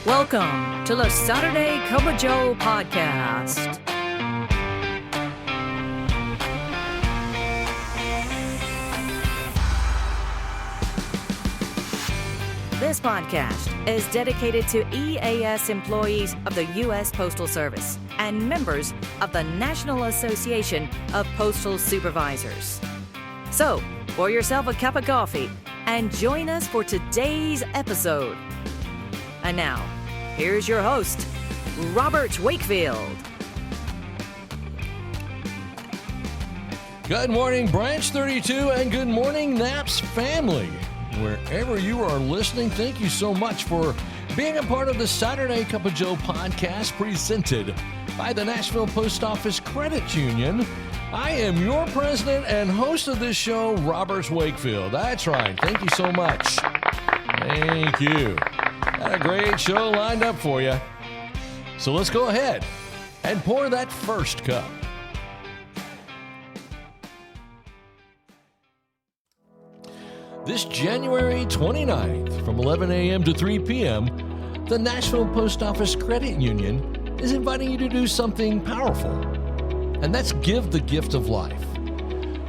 Welcome to the Saturday Cup of Joe podcast. This podcast is dedicated to EAS employees of the U.S. Postal Service and members of the National Association of Postal Supervisors. So, pour yourself a cup of coffee and join us for today's episode. And now, here's your host, Robert Wakefield. Good morning, Branch 32, and good morning, Naps family. Wherever you are listening, thank you so much for being a part of the Saturday Cup of Joe podcast presented by the Nashville Post Office Credit Union. I am your president and host of this show, Robert Wakefield. That's right. Thank you so much. Thank you. Got a great show lined up for you. So let's go ahead and pour that first cup. This January 29th from 11 a.m. to 3 p.m., the Nashville Post Office Credit Union is inviting you to do something powerful, and that's give the gift of life.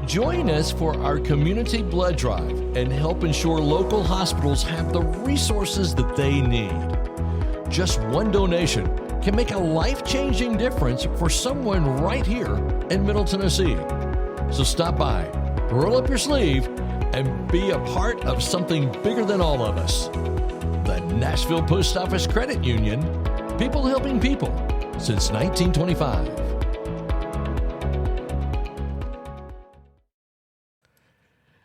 Join us for our community blood drive and help ensure local hospitals have the resources that they need. Just one donation can make a life-changing difference for someone right here in Middle Tennessee. So stop by, roll up your sleeve, and be a part of something bigger than all of us. The Nashville Post Office Credit Union, people helping people since 1925.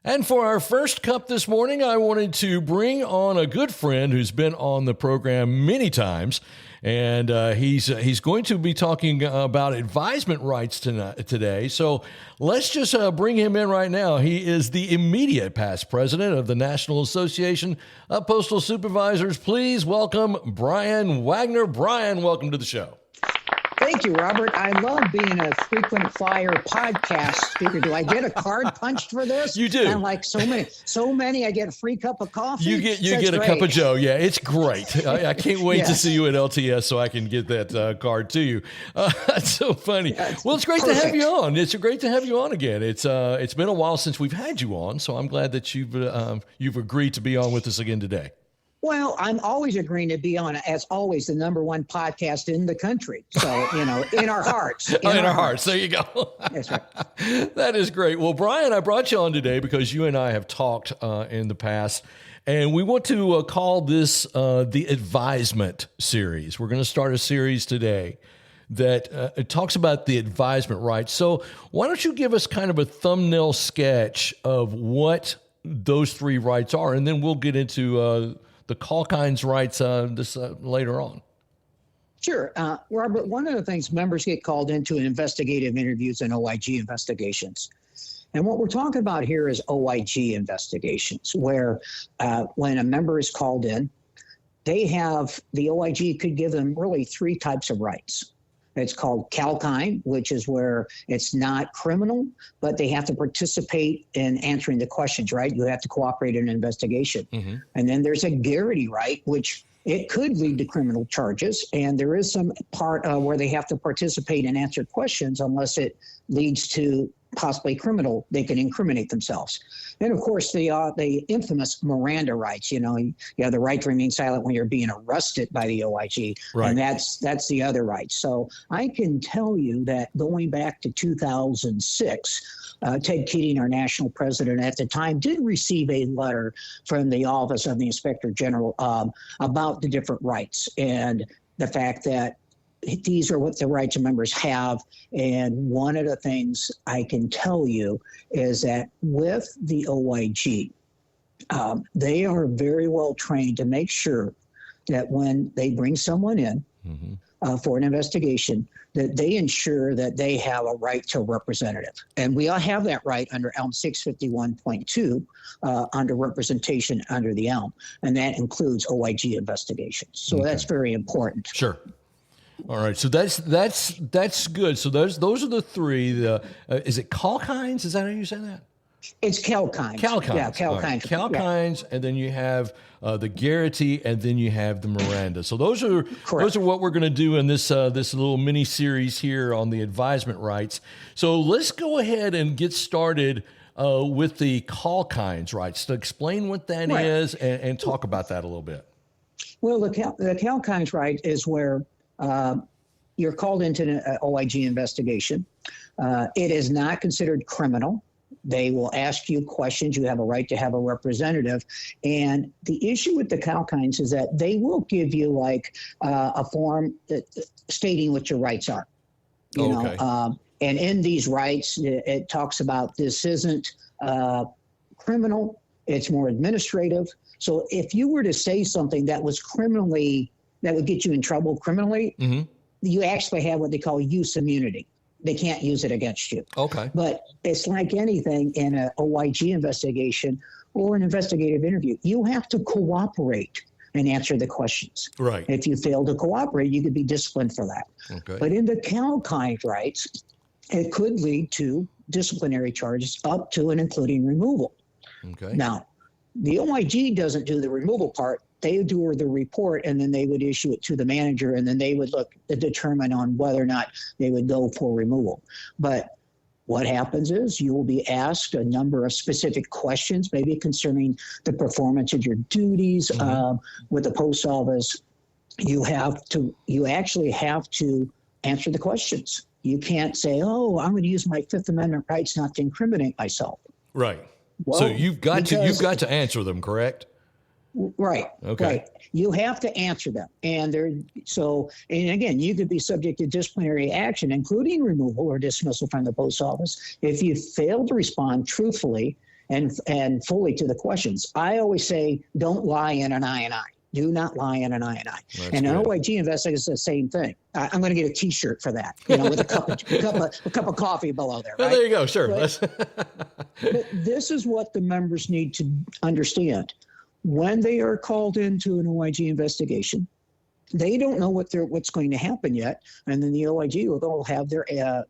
And for our first cup this morning, I wanted to bring on a good friend who's been on the program many times. And he's going to be talking about advisement rights today. So let's just bring him in right now. He is the immediate past president of the National Association of Postal Supervisors. Please welcome Brian Wagner. Brian, welcome to the show. Thank you, Robert. I love being a frequent flyer podcast speaker. Do I get a card punched for this? You do. And like so many, I get a free cup of coffee. You get a cup of Joe. Yeah, it's great. I can't wait Yes. to see you at LTS so I can get that card to you. That's so funny. Yeah, Well, it's great to have perfect. you on. It's great to have you on again. It's been a while since we've had you on, so I'm glad that you've agreed to be on with us again today. Well, I'm always agreeing to be on, as always, the number one podcast in the country. So, in our hearts. In our hearts. There you go. That's right. That is great. Well, Brian, I brought you on today because you and I have talked in the past, and we want to call this the Advisement series. We're going to start a series today that it talks about the advisement rights. So why don't you give us kind of a thumbnail sketch of what those three rights are, and then we'll get into the Kalkines rights later on. Sure. Robert, one of the things members get called into in investigative interviews and OIG investigations. And what we're talking about here is OIG investigations, where when a member is called in, the OIG could give them really three types of rights. It's called Kalkine, which is where it's not criminal, but they have to participate in answering the questions, right? You have to cooperate in an investigation. Mm-hmm. And then there's a Garrity right, which it could lead to criminal charges. And there is some part where they have to participate and answer questions unless it leads to possibly criminal, they can incriminate themselves. And of course, the infamous Miranda rights, you have the right to remain silent when you're being arrested by the OIG. Right. And that's the other right. So I can tell you that going back to 2006, Ted Keating, our national president at the time, did receive a letter from the Office of the Inspector General about the different rights and the fact that these are what the rights of members have. And one of the things I can tell you is that with the OIG, they are very well trained to make sure that when they bring someone in for an investigation, that they ensure that they have a right to a representative. And we all have that right under ELM 651.2 under representation under the ELM. And that includes OIG investigations. So that's very important. Sure. All right, so that's good. So those are the three. Is it Kalkines? Is that how you say that? It's Kalkines. Kalkines. Yeah, Kalkines. Right. Kalkines, and then you have the Garrity, and then you have the Miranda. So those are what we're going to do in this this little mini series here on the advisement rights. So let's go ahead and get started with the Kalkines rights. To explain what that is and talk about that a little bit. Well, the Kalkines right is where you're called into an OIG investigation. It is not considered criminal. They will ask you questions. You have a right to have a representative. And the issue with the Kalkines is that they will give you like a form stating what your rights are. You know, and in these rights, it talks about this isn't criminal. It's more administrative. So if you were to say something that was that would get you in trouble criminally, you actually have what they call use immunity. They can't use it against you. Okay. But it's like anything in an OIG investigation or an investigative interview. You have to cooperate and answer the questions. Right. If you fail to cooperate, you could be disciplined for that. Okay. But in the Kalkines rights, it could lead to disciplinary charges up to and including removal. Okay. Now, the OIG doesn't do the removal part. They do the report, and then they would issue it to the manager, and then they would determine on whether or not they would go for removal. But what happens is you will be asked a number of specific questions, maybe concerning the performance of your duties with the post office. You actually have to answer the questions. You can't say, "Oh, I'm going to use my Fifth Amendment rights not to incriminate myself." Right. Well, so you've got to answer them, correct? Right. Okay. Right. You have to answer them. And again, you could be subject to disciplinary action, including removal or dismissal from the post office, if you fail to respond truthfully and fully to the questions. I always say, don't lie in an I&I. Do not lie in an I&I. And an OIG investigator is the same thing. I'm going to get a T-shirt for that, with a cup of coffee below there. Right? Oh, there you go. Sure. But this is what the members need to understand. When they are called into an OIG investigation, they don't know what's going to happen yet, and then the OIG will have their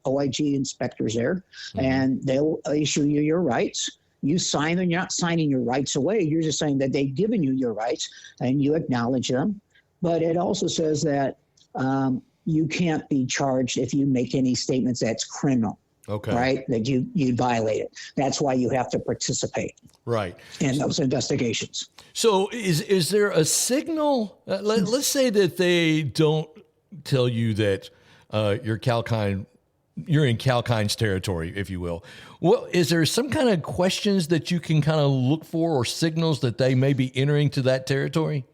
OIG inspectors there, and they'll issue you your rights. You sign them. You're not signing your rights away. You're just saying that they've given you your rights, and you acknowledge them. But it also says that you can't be charged if you make any statements that's criminal. Okay. Right? That you violate it. That's why you have to participate. Right. In those investigations. So is there a signal? Let's say that they don't tell you that you're in Kalkines territory, if you will. Well, is there some kind of questions that you can kind of look for or signals that they may be entering to that territory?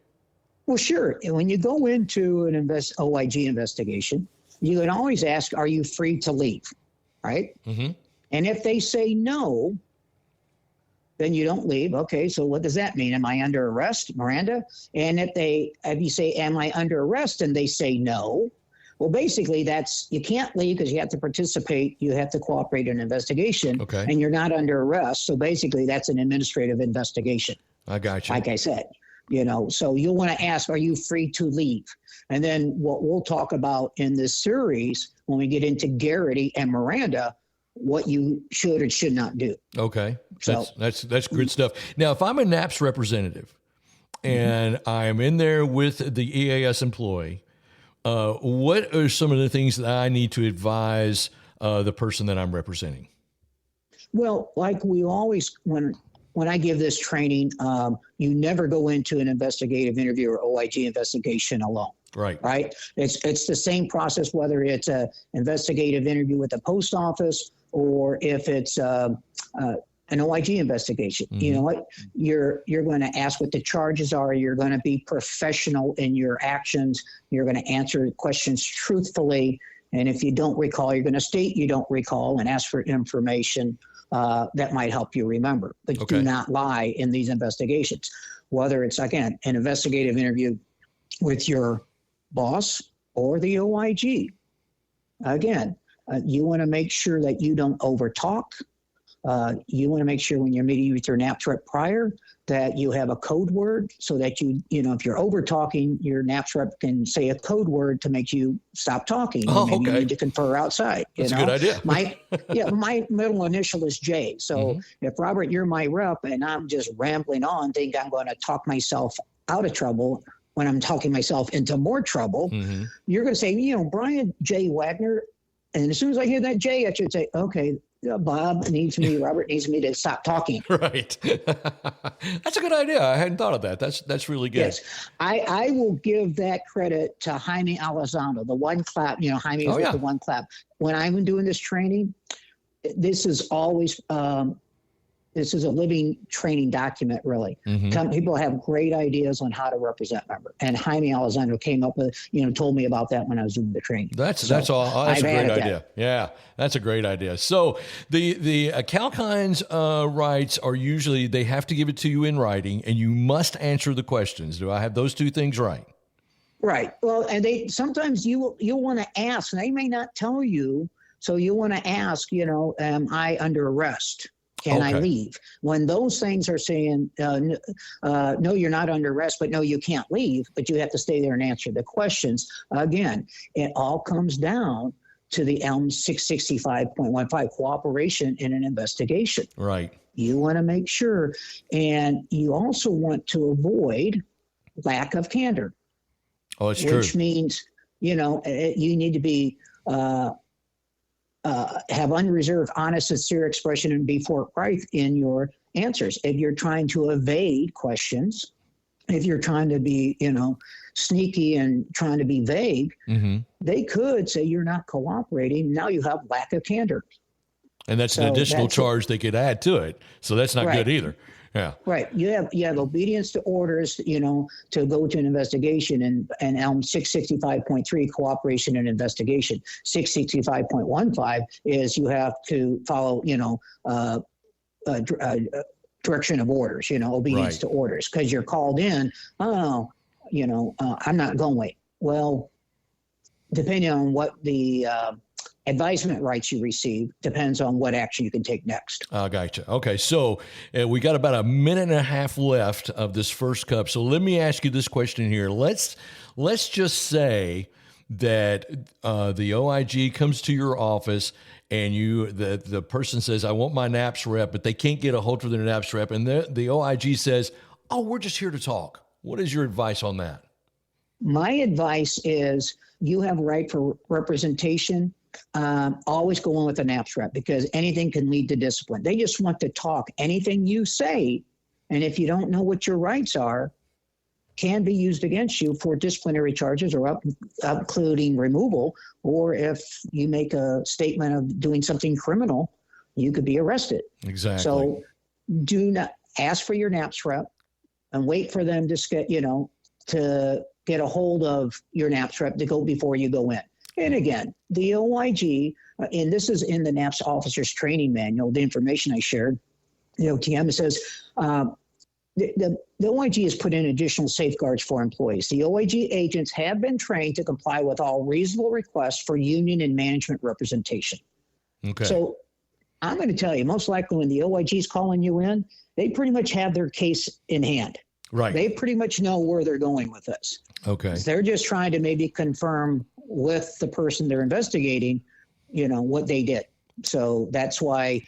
Well, sure. When you go into an OIG investigation, you can always ask, are you free to leave? Right? Mm-hmm. And if they say no, then you don't leave. Okay, so what does that mean? Am I under arrest, Miranda? And if you say, am I under arrest? And they say no, well, basically you can't leave because you have to participate. You have to cooperate in an investigation. Okay. And you're not under arrest. So basically that's an administrative investigation. I got you. Like I said, so you'll want to ask, are you free to leave? And then what we'll talk about in this series when we get into Garrity and Miranda, what you should or should not do. Okay. So that's good stuff. Now, if I'm a NAPS representative and I'm in there with the EAS employee, what are some of the things that I need to advise the person that I'm representing? Well, like we always, when I give this training, you never go into an investigative interview or OIG investigation alone. Right. Right. It's the same process, whether it's an investigative interview with the post office or if it's an OIG investigation. Mm-hmm. You know what? You're going to ask what the charges are. You're going to be professional in your actions. You're going to answer questions truthfully. And if you don't recall, you're going to state you don't recall and ask for information that might help you remember. But do not lie in these investigations. Whether it's, again, an investigative interview with your boss or the OIG. Again, you want to make sure that you don't overtalk, You want to make sure when you're meeting with your NAPS rep prior that you have a code word so that if you're over talking, your NAPS rep can say a code word to make you stop talking. Oh, Maybe okay. you need to confer outside. That's a good idea. My middle initial is J. So if Robert, you're my rep and I'm just rambling on, think I'm going to talk myself out of trouble when I'm talking myself into more trouble, you're going to say, Brian J. Wagner. And as soon as I hear that J, I should say, okay, Robert needs me to stop talking. Right. That's a good idea. I hadn't thought of that. That's really good. Yes. I will give that credit to Jaime Elizondo, the one clap, Jaime is with the one clap. When I'm doing this training, this is always, this is a living training document, really. People have great ideas on how to represent members. And Jaime Elizondo came up with, told me about that when I was doing the training. That's a great idea. Yeah, that's a great idea. So the Kalkines rights are usually, they have to give it to you in writing, and you must answer the questions. Do I have those two things right? Right. Well, and sometimes you'll want to ask, and they may not tell you, so you want to ask, am I under arrest? Can I leave? When those things are saying, no, you're not under arrest, but no, you can't leave, but you have to stay there and answer the questions. Again, it all comes down to the ELMS 665.15, cooperation in an investigation. Right. You want to make sure, and you also want to avoid lack of candor. Oh, it's true. Which means, you need to be have unreserved, honest, sincere expression and be forthright in your answers. If you're trying to evade questions, if you're trying to be, sneaky and trying to be vague, they could say you're not cooperating. Now you have lack of candor. And that's an additional charge they could add to it. So that's not good either. Yeah. Right. You have obedience to orders, to go to an investigation, and ELM 665.3, cooperation and investigation. 665.15 is you have to follow, direction of orders, obedience to orders, because you're called in. I'm not going. Well, depending on what the advisement rights you receive depends on what action you can take next. Gotcha. Okay, so we got about a minute and a half left of this first cup. So let me ask you this question here. Let's just say that the OIG comes to your office and the person says, I want my NAPS rep, but they can't get a hold of their NAPS rep, and the OIG says, oh, we're just here to talk. What is your advice on that? My advice is you have a right for representation. Always go on with a NAPS rep, because anything can lead to discipline. They just want to talk. Anything you say, and if you don't know what your rights are, can be used against you for disciplinary charges or including removal. Or if you make a statement of doing something criminal, you could be arrested. Exactly. So do not ask for your NAPS rep and wait for them to get a hold of your NAPS rep to go before you go in. And again, the OIG, and this is in the NAPS officer's training manual, the information I shared, the OTM, says the OIG has put in additional safeguards for employees. The OIG agents have been trained to comply with all reasonable requests for union and management representation. Okay. So I'm going to tell you, most likely when the OIG is calling you in, they pretty much have their case in hand. Right. They pretty much know where they're going with this. Okay. They're just trying to maybe confirm with the person they're investigating, what they did. So that's why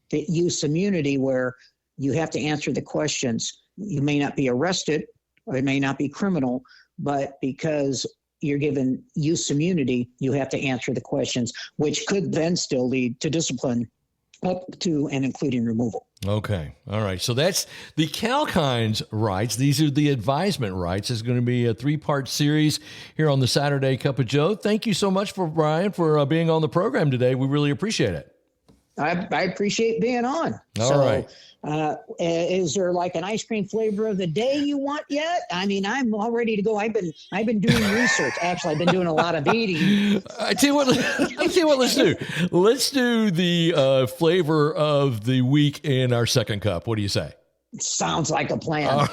the use immunity, where you have to answer the questions. You may not be arrested, or it may not be criminal, but because you're given use immunity, you have to answer the questions, which could then still lead to discipline up to and including removal. Okay. All right. So that's the Kalkines rights. These are the advisement rights. It's going to be a 3-part series here on the Saturday Cup of Joe. Thank you so much Brian for being on the program today. We really appreciate it. I appreciate being on. All right. Is there like an ice cream flavor of the day you want yet? I mean, I'm all ready to go. I've been doing research. Actually, I've been doing a lot of eating. I tell you what, let's do. Let's do the flavor of the week in our second cup. What do you say? Sounds like a plan. All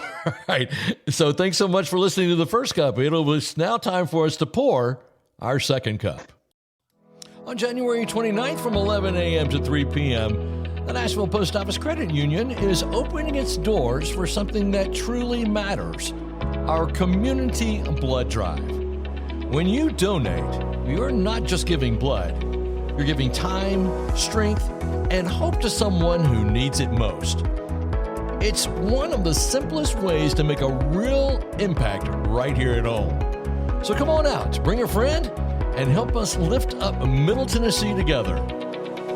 right. So thanks so much for listening to the first cup. It's now time for us to pour our second cup. On January 29th from 11 a.m. to 3 p.m., The Nashville Post Office Credit Union is opening its doors for something that truly matters, our community blood drive. When you donate, you're not just giving blood, you're giving time, strength, and hope to someone who needs it most. It's one of the simplest ways to make a real impact right here at home. So come on out, bring a friend, and help us lift up Middle Tennessee together.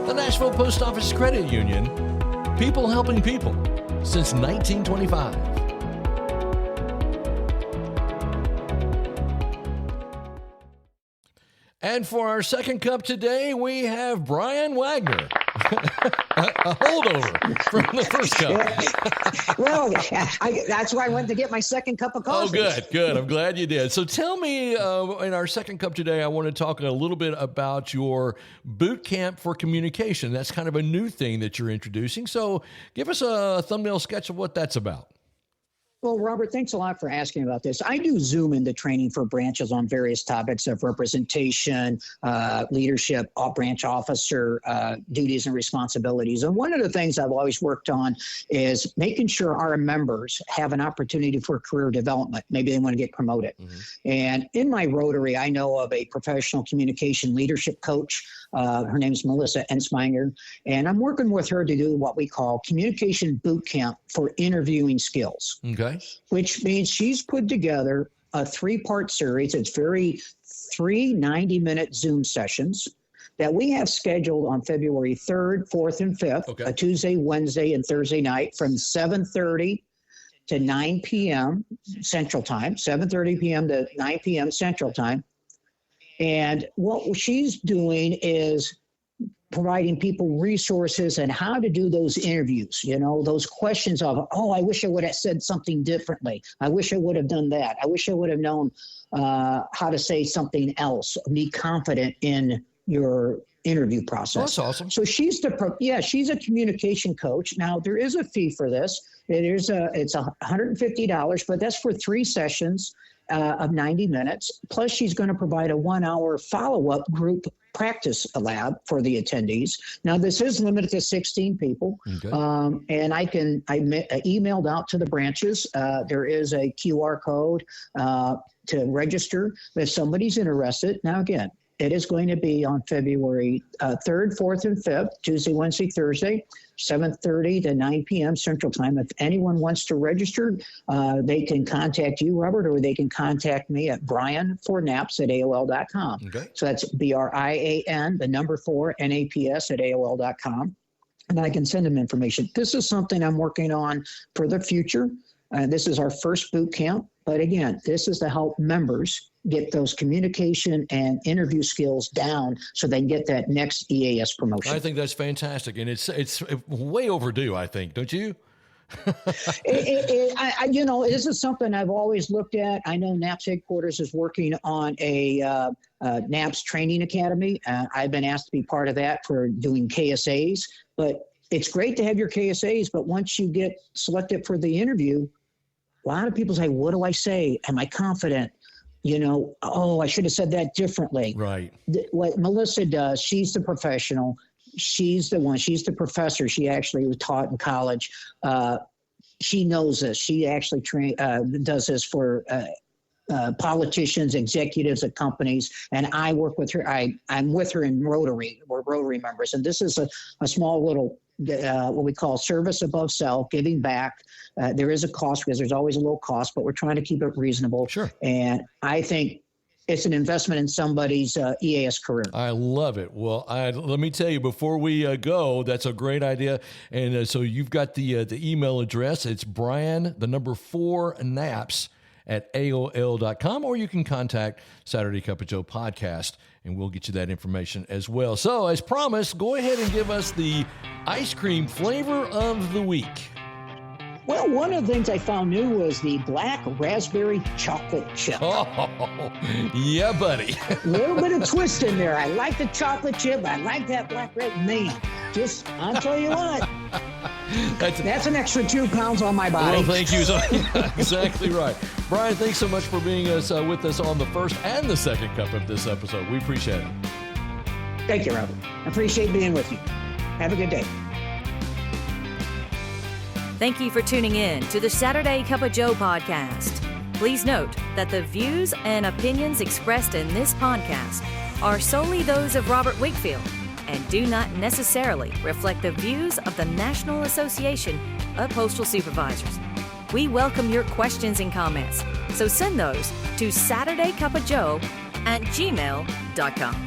The Nashville Post Office Credit Union, people helping people since 1925. And for our second cup today, we have Brian Wagner. A holdover from the first cup. Well, that's why I went to get my second cup of coffee. Oh, good. I'm glad you did. So tell me, in our second cup today, I want to talk a little bit about your boot camp for communication. That's kind of a new thing that you're introducing. So give us a thumbnail sketch of what that's about. Well, Robert, thanks a lot for asking about this. I do Zoom into training for branches on various topics of representation, leadership, branch officer duties and responsibilities. And one of the things I've always worked on is making sure our members have an opportunity for career development. Maybe they want to get promoted. Mm-hmm. And in my Rotary, I know of a professional communication leadership coach. Her name is Melissa Ensminger, and I'm working with her to do what we call communication boot camp for interviewing skills. Okay. Which means she's put together a 3-part series. It's three 90-minute Zoom sessions that we have scheduled on February 3rd, 4th, and 5th, a Tuesday, Wednesday, and Thursday night from 7:30 to 9 p.m. Central Time, 7:30 p.m. to 9 p.m. Central Time. And what she's doing is providing people resources and how to do those interviews, those questions of, I wish I would have said something differently. I wish I would have done that. I wish I would have known how to say something else. Be confident in your interview process. That's awesome. So she's a communication coach. Now there is a fee for this. It's $150, but that's for 3 sessions of 90 minutes. Plus she's going to provide a 1-hour follow-up group practice lab for the attendees. Now this is limited to 16 people. Okay. And I emailed out to the branches. There is a QR code to register if somebody's interested. Now again, it is going to be on February 3rd, 4th, and 5th, Tuesday, Wednesday, Thursday, 7:30 to 9 p.m. Central Time. If anyone wants to register, they can contact you, Robert, or they can contact me at brian4naps@aol.com. Okay. So that's BRIAN, the number 4, NAPS at AOL.com. And I can send them information. This is something I'm working on for the future. This is our first boot camp. But again, this is to help members get those communication and interview skills down so they can get that next EAS promotion. I think that's fantastic. And it's way overdue, I think, don't you? This is something I've always looked at. I know NAPS headquarters is working on a NAPS training academy. I've been asked to be part of that for doing KSAs. But it's great to have your KSAs, but once you get selected for the interview, a lot of people say, what do I say? Am I confident? I should have said that differently. Right. What Melissa does, she's the professional. She's the one. She's the professor. She actually was taught in college. She knows this. She actually does this for politicians, executives at companies, and I work with her. I'm with her in Rotary. We're Rotary members, and this is a small little what we call service above self, giving back. There is a cost because there's always a little cost, but we're trying to keep it reasonable. Sure. And I think it's an investment in somebody's EAS career. I love it. Well, let me tell you, before we go, that's a great idea. And so you've got the email address. It's Brian, the number 4, naps at AOL.com, or you can contact Saturday Cup of Joe podcast, and we'll get you that information as well. So, as promised, go ahead and give us the ice cream flavor of the week. Well, one of the things I found new was the black raspberry chocolate chip. Oh, yeah, buddy. A little bit of twist in there. I like the chocolate chip. I like that black man. I'll tell you what. That's an extra 2 pounds on my body. Well, thank you. Yeah, exactly right. Brian, thanks so much for being with us on the first and the second cup of this episode. We appreciate it. Thank you, Robert. I appreciate being with you. Have a good day. Thank you for tuning in to the Saturday Cup of Joe podcast. Please note that the views and opinions expressed in this podcast are solely those of Robert Wakefield and do not necessarily reflect the views of the National Association of Postal Supervisors. We welcome your questions and comments, so send those to SaturdayCupOfJoe@gmail.com.